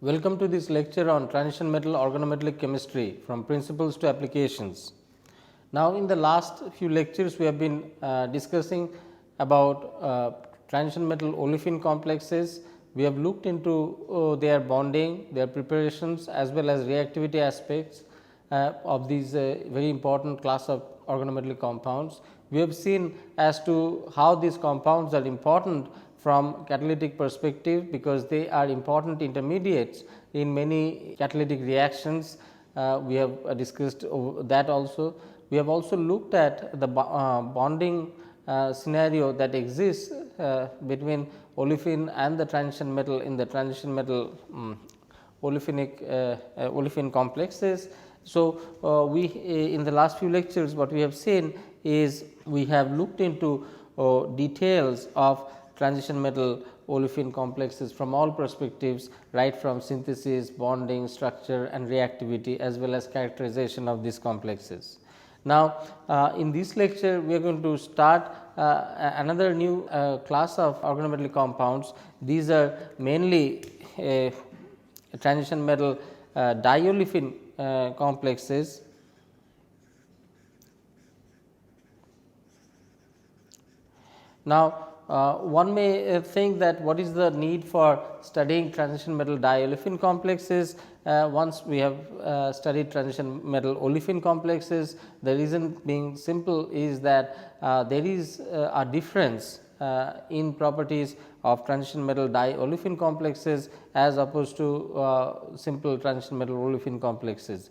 Welcome to this lecture on transition metal organometallic chemistry from principles to applications. Now, in the last few lectures we have been discussing about transition metal olefin complexes. We have looked into their bonding, their preparations as well as reactivity aspects of these very important class of organometallic compounds. We have seen as to how these compounds are important from catalytic perspective, because they are important intermediates in many catalytic reactions. We have discussed that also. We have also looked at the bonding scenario that exists between olefin and the transition metal in the transition metal olefin complexes. So, we in the last few lectures what we have seen is we have looked into details of transition metal olefin complexes from all perspectives, right from synthesis, bonding, structure and reactivity as well as characterization of these complexes. Now, in this lecture we are going to start another new class of organometallic compounds. These are mainly transition metal diolefin complexes. Now, one may think that what is the need for studying transition metal diolefin complexes. Once we have studied transition metal olefin complexes, the reason being simple is that there is a difference in properties of transition metal diolefin complexes as opposed to simple transition metal olefin complexes.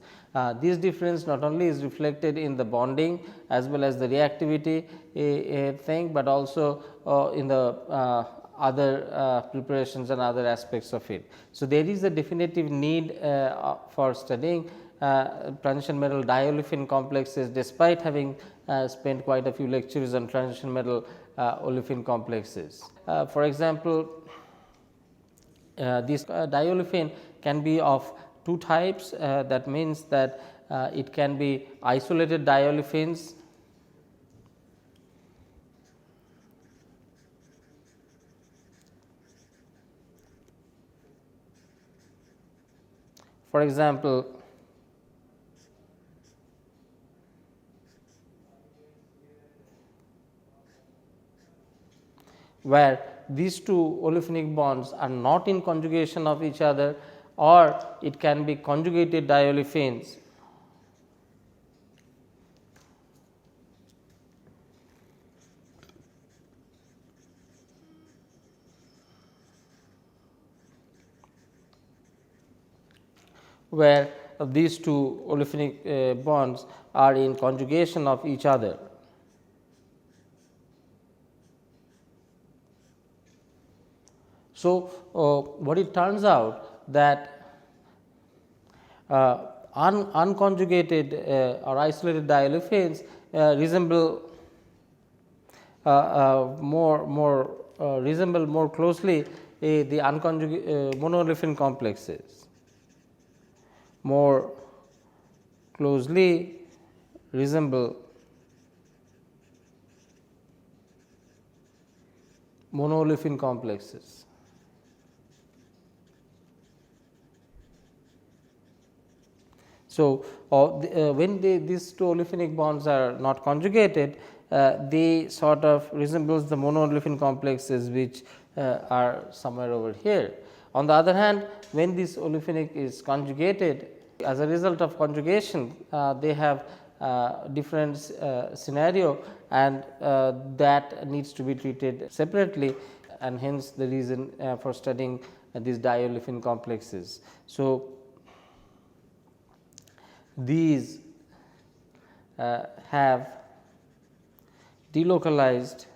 This difference not only is reflected in the bonding as well as the reactivity thing, but also in the other preparations and other aspects of it. So, there is a definitive need for studying transition metal diolefin complexes, despite having spent quite a few lectures on transition metal olefin complexes. For example, this diolefin can be of two types. That means that it can be isolated diolefins, for example, where these two olefinic bonds are not in conjugation of each other, or it can be conjugated diolefins. Where these two olefinic bonds are in conjugation of each other. So, what it turns out that unconjugated or isolated diolefins resemble more closely the unconjugated monoolefin complexes, more closely resemble monoolefin complexes. So, when these two olefinic bonds are not conjugated, they sort of resembles the monoolefin complexes which are somewhere over here. On the other hand, when this olefinic is conjugated, as a result of conjugation, they have different scenario, and that needs to be treated separately, and hence the reason for studying these diolefin complexes. So, these have delocalized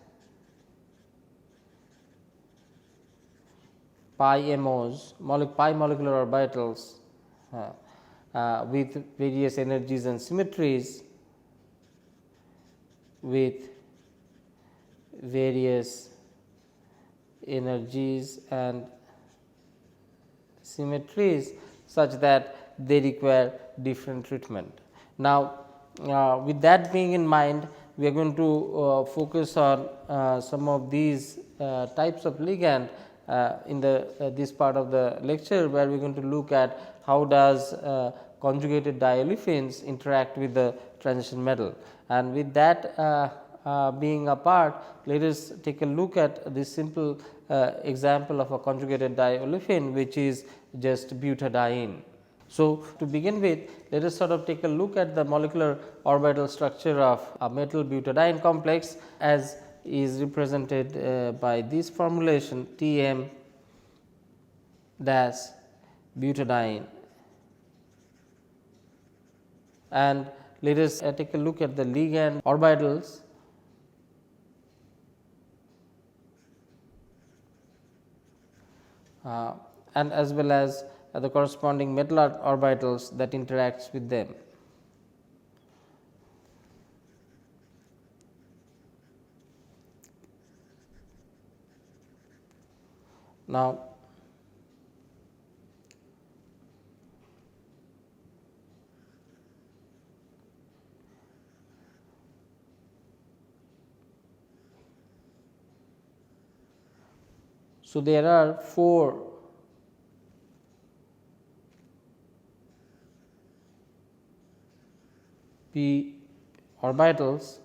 pi MOs, pi molecular orbitals with various energies and symmetries, with various energies and symmetries, such that they require different treatment. Now, with that being in mind, we are going to focus on some of these types of ligand in the this part of the lecture, where we are going to look at how does conjugated diolefins interact with the transition metal. And with that being apart, let us take a look at this simple example of a conjugated diolefin, which is just butadiene. So, to begin with, let us sort of take a look at the molecular orbital structure of a metal butadiene complex, as is represented by this formulation Tm dash butadiene. And let us take a look at the ligand orbitals. And as well as the corresponding metal orbitals that interacts with them. Now, so there are 4 p orbitals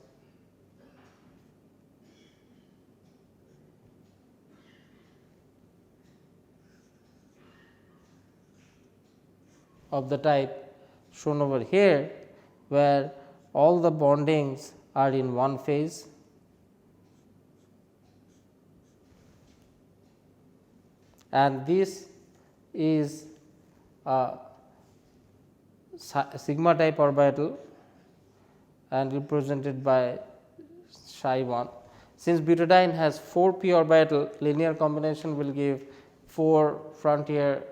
of the type shown over here, where all the bondings are in one phase, and this is a sigma type orbital and represented by psi 1. Since butadiene has 4 p orbital, linear combination will give 4 frontier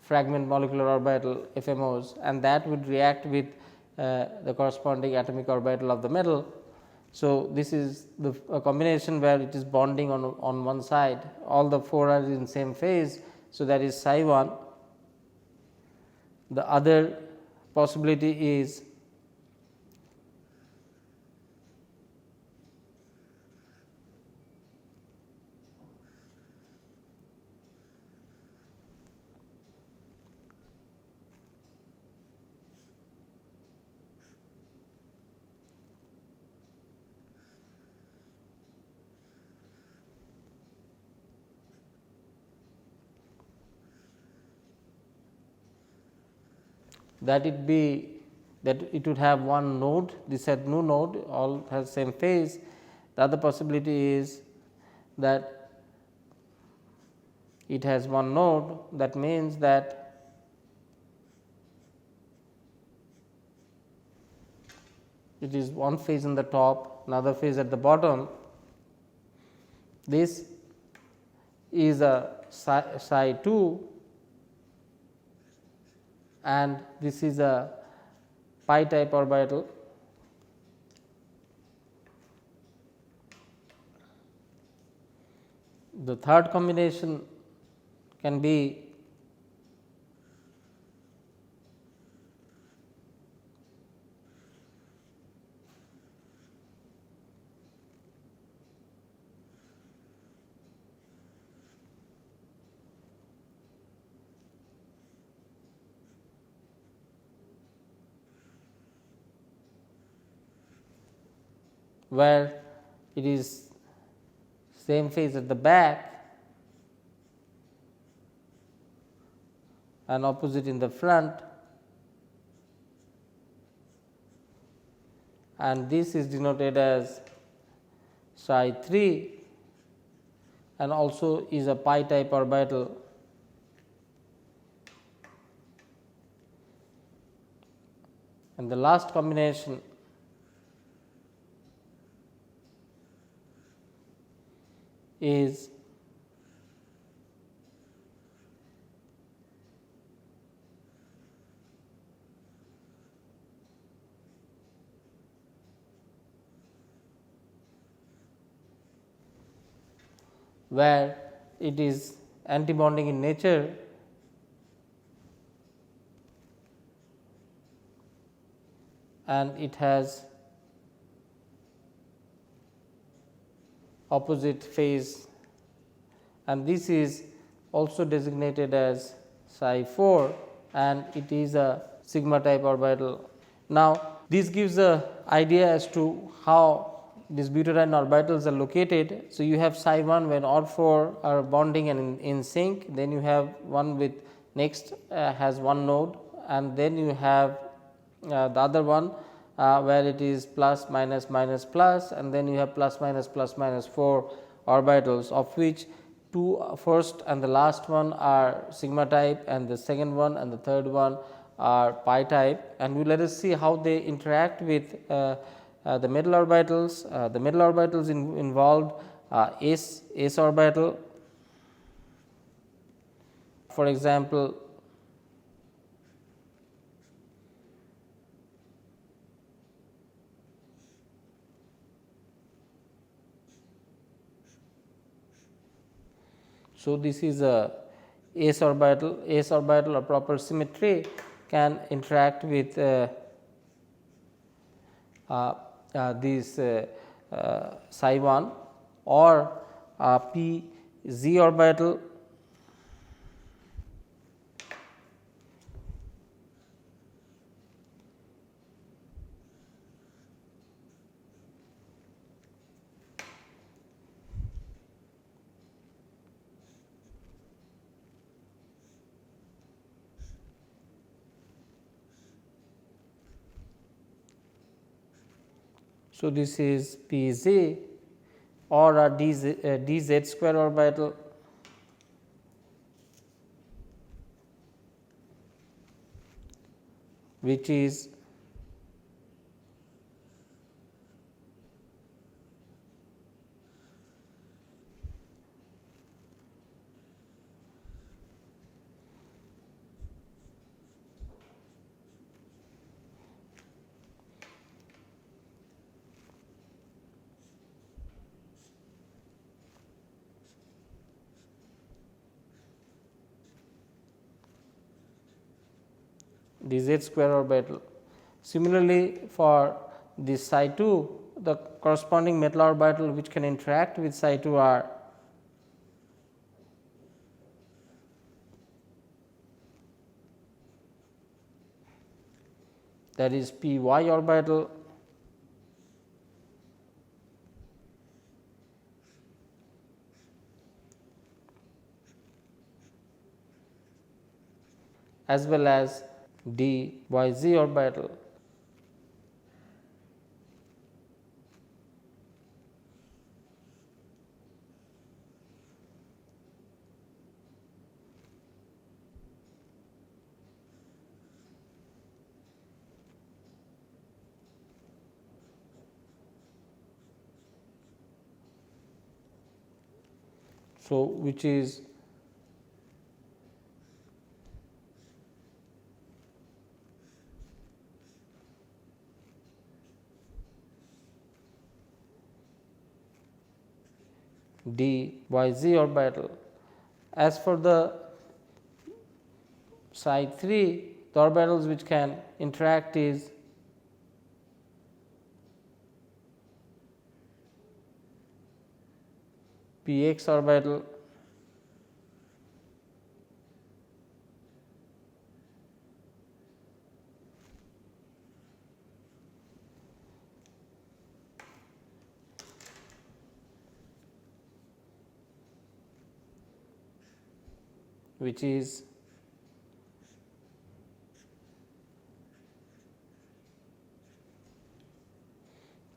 fragment molecular orbital FMOs, and that would react with the corresponding atomic orbital of the metal. So, this is the combination where it is bonding on one side, all the 4 are in same phase. So, that is psi 1. The other possibility is that it would have one node. This had no node, all has same phase. The other possibility is that it has one node, that means that it is one phase in the top, another phase at the bottom. This is a psi 2 and this is a pi type orbital. The third combination can be where it is same phase at the back and opposite in the front, and this is denoted as psi 3 and also is a pi type orbital. And the last combination is where it is antibonding in nature and it has opposite phase and this is also designated as psi 4, and it is a sigma type orbital. Now, this gives a idea as to how these butadiene orbitals are located. So, you have psi 1 when all 4 are bonding and in sync, then you have one with next has one node, and then you have the other one where it is plus minus minus plus, and then you have plus minus 4 orbitals, of which two first and the last one are sigma type, and the second one and the third one are pi type. And we let us see how they interact with the metal orbitals. The metal orbitals involved s orbital, for example. So, this is a s orbital or proper symmetry can interact with this psi 1, or p z orbital. So, this is p z, or a d z square orbital, which is d z square orbital. Similarly, for this psi 2, the corresponding metal orbital which can interact with psi 2 are that is p y orbital, as well as d y z orbital. So, which is d y z orbital. As for the psi 3, the orbitals which can interact is p x orbital, which is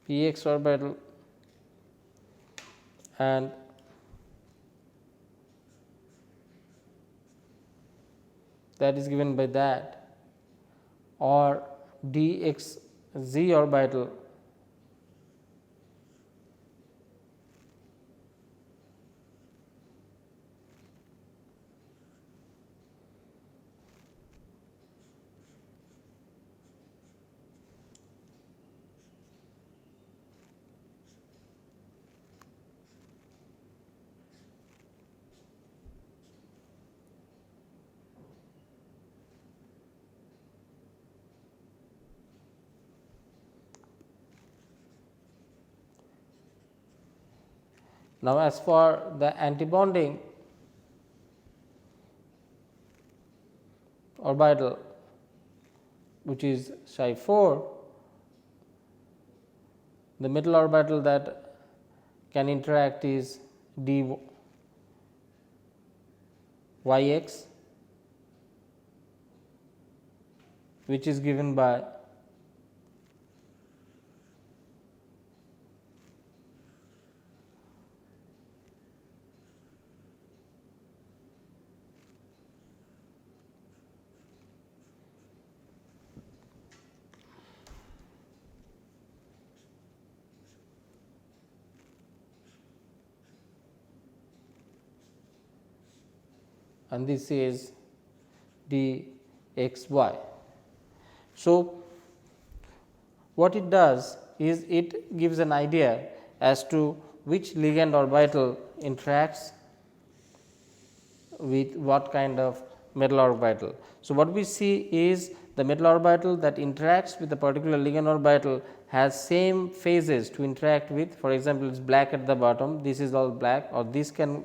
p x orbital, and that is given by that, or d x z orbital, Now, as for the antibonding, orbital which is psi 4, the metal orbital that can interact is d y x, which is given by and this is d x y. So, what it does is it gives an idea as to which ligand orbital interacts with what kind of metal orbital. So, what we see is the metal orbital that interacts with a particular ligand orbital has same phases to interact with. For example, it is black at the bottom, this is all black, or this can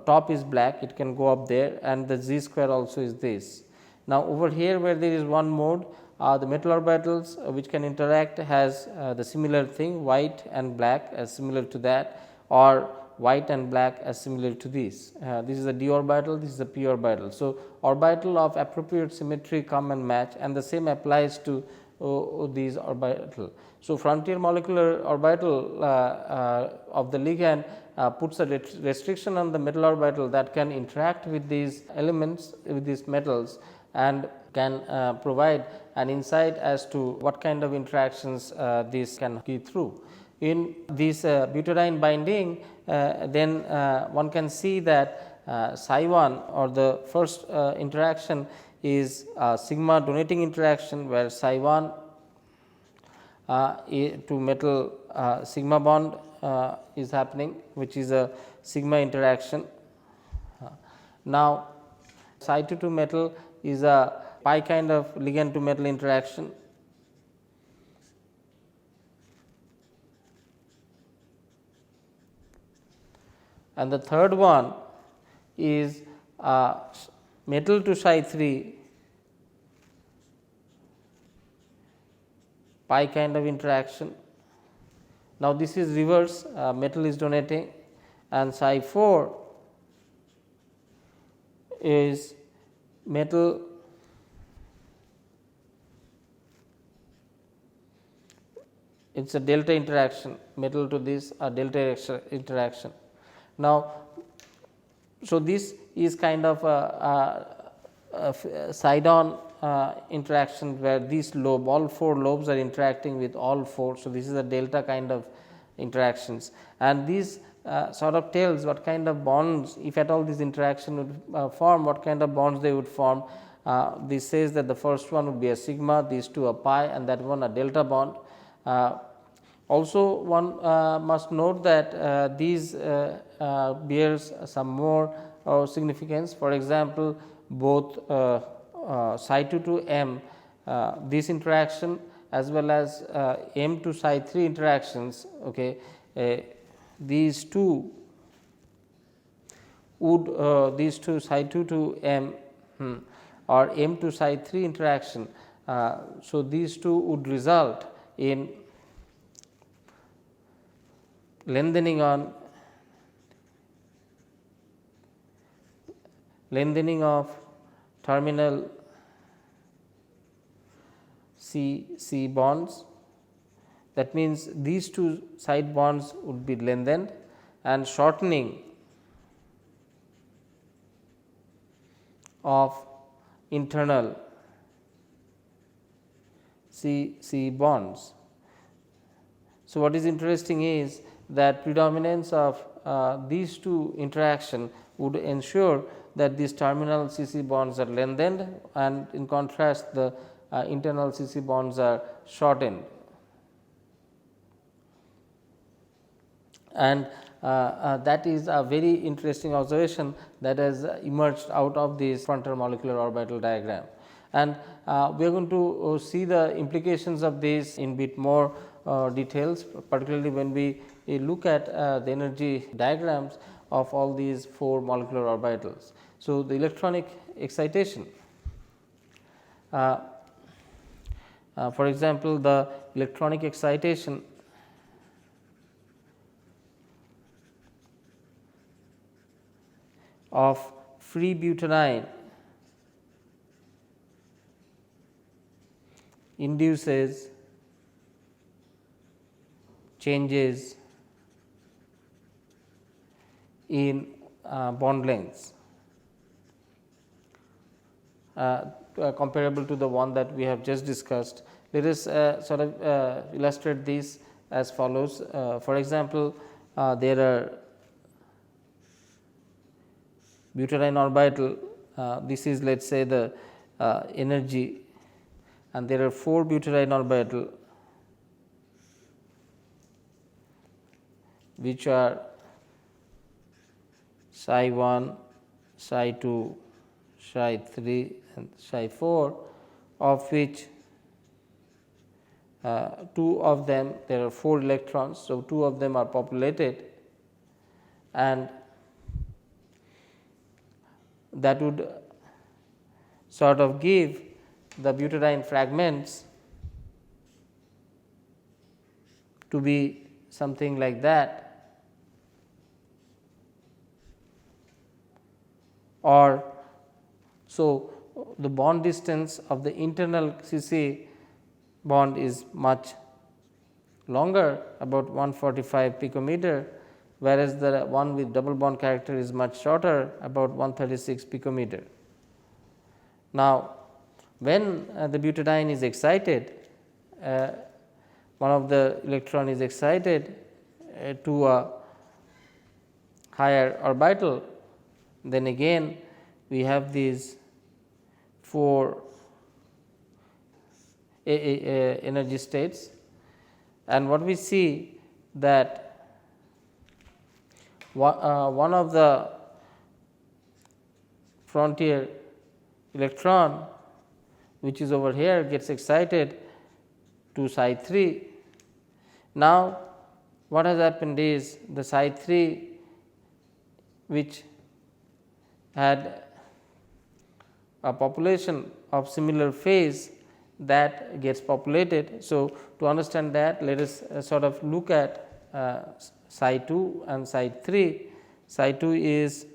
top is black, it can go up there, and the z square also is this. Now, over here where there is one mode, the metal orbitals which can interact has the similar thing, white and black as similar to that, or white and black as similar to this. This is a d orbital, this is a p orbital. So, orbital of appropriate symmetry come and match, and the same applies to these orbital. So, frontier molecular orbital of the ligand puts a restriction on the metal orbital that can interact with these elements, with these metals, and can provide an insight as to what kind of interactions this can go through. In this butadiene binding, then one can see that psi 1 or the first interaction is sigma donating interaction, where psi 1 to metal sigma bond is happening, which is a sigma interaction. Now, psi 2 to metal is a pi kind of ligand to metal interaction. And the third one is metal to psi 3 pi kind of interaction. Now, this is reverse, metal is donating, and psi 4 is metal it is a delta interaction, metal to this delta interaction. Now, so this is kind of a side on interaction where these lobe, all 4 lobes are interacting with all 4. So, this is a delta kind of interactions, and these sort of tells what kind of bonds, if at all this interaction would form, what kind of bonds they would form. This says that the first one would be a sigma, these two a pi, and that one a delta bond. Also, one must note that these bears some more significance. For example, both psi 2 to m, this interaction as well as m to psi 3 interactions, okay, these two would these two psi 2 to m or m to psi 3 interaction. So, these two would result in lengthening of terminal C bonds. That means, these two side bonds would be lengthened and shortening of internal C bonds. So, what is interesting is that predominance of these two interaction would ensure that these terminal CC bonds are lengthened, and in contrast the internal CC bonds are shortened. And that is a very interesting observation that has emerged out of this frontal molecular orbital diagram. And we are going to see the implications of this in bit more details, particularly when we look at the energy diagrams of all these 4 molecular orbitals. So, the electronic excitation For example, the electronic excitation of free butadiene induces changes in bond lengths comparable to the one that we have just discussed. Let us sort of illustrate this as follows. For example, there are butadiene orbital, this is let us say the energy, and there are 4 butadiene orbital which are psi 1, psi 2, psi 3 and psi 4, of which 2 of them there are 4 electrons. So, 2 of them are populated, and that would sort of give the butadiene fragments to be something like that, or so the bond distance of the internal CC bond is much longer, about 145 picometer, whereas the one with double bond character is much shorter, about 136 picometer. Now, when the butadiene is excited, one of the electron is excited to a higher orbital, then again we have these 4 energy states, and what we see that one of the frontier electron which is over here gets excited to psi 3. Now, what has happened is the psi 3 which had a population of similar phase that gets populated. So, to understand that, let us sort of look at psi 2 and psi 3. Psi 2 is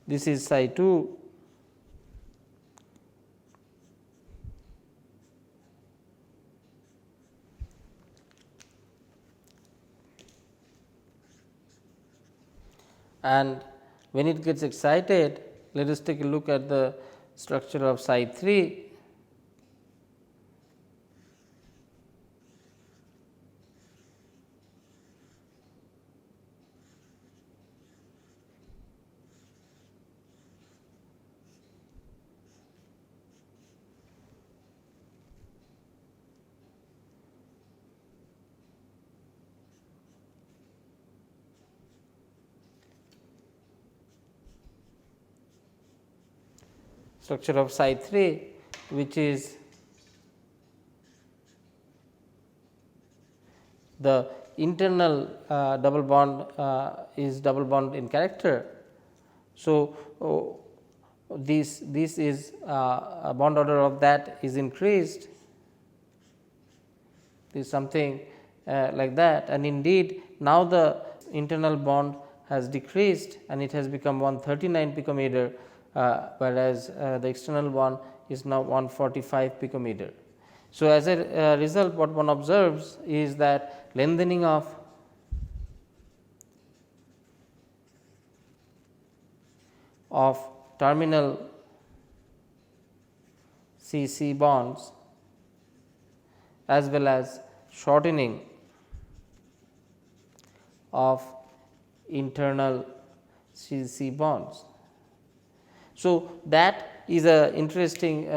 this is psi 2, and when it gets excited, let us take a look at the structure of psi 3. Structure of psi 3, which is the internal double bond is double bond in character. So, this is a bond order of that is increased, is something like that, and indeed now the internal bond has decreased and it has become 139 picometer, whereas the external one is now 145 picometer. So, as a result, what one observes is that lengthening of terminal CC bonds as well as shortening of internal CC bonds. So, that is a interesting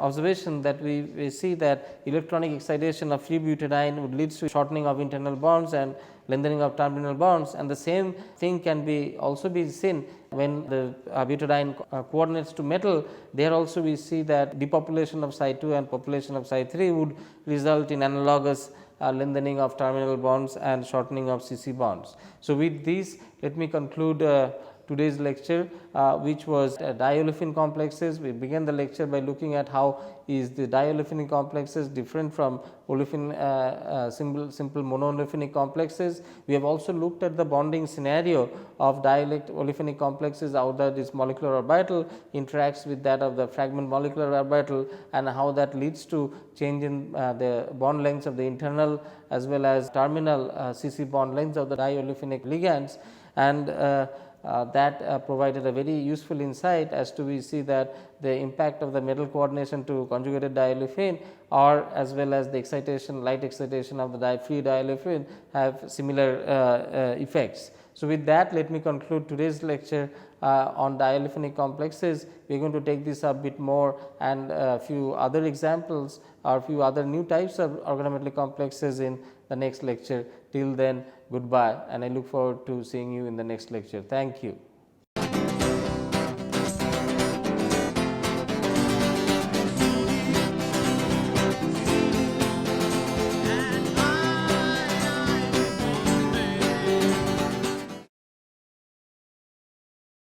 observation that we see that electronic excitation of free butadiene would lead to shortening of internal bonds and lengthening of terminal bonds, and the same thing can be also be seen when the butadiene coordinates to metal. There also we see that depopulation of psi 2 and population of psi 3 would result in analogous lengthening of terminal bonds and shortening of CC bonds. So, with this let me conclude today's lecture, which was diolefin complexes. We began the lecture by looking at how is the diolefinic complexes different from olefin simple monoolefinic complexes. We have also looked at the bonding scenario of olefinic complexes, how that this molecular orbital interacts with that of the fragment molecular orbital, and how that leads to change in the bond lengths of the internal as well as terminal CC bond lengths of the diolefinic ligands, and that provided a very useful insight as to we see that the impact of the metal coordination to conjugated diolefin or as well as the excitation, light excitation of the free diolefin have similar effects. So, with that let me conclude today's lecture on diolefinic complexes. We are going to take this a bit more and a few other examples or few other new types of organometallic complexes in the next lecture. Till then, goodbye, and I look forward to seeing you in the next lecture. Thank you.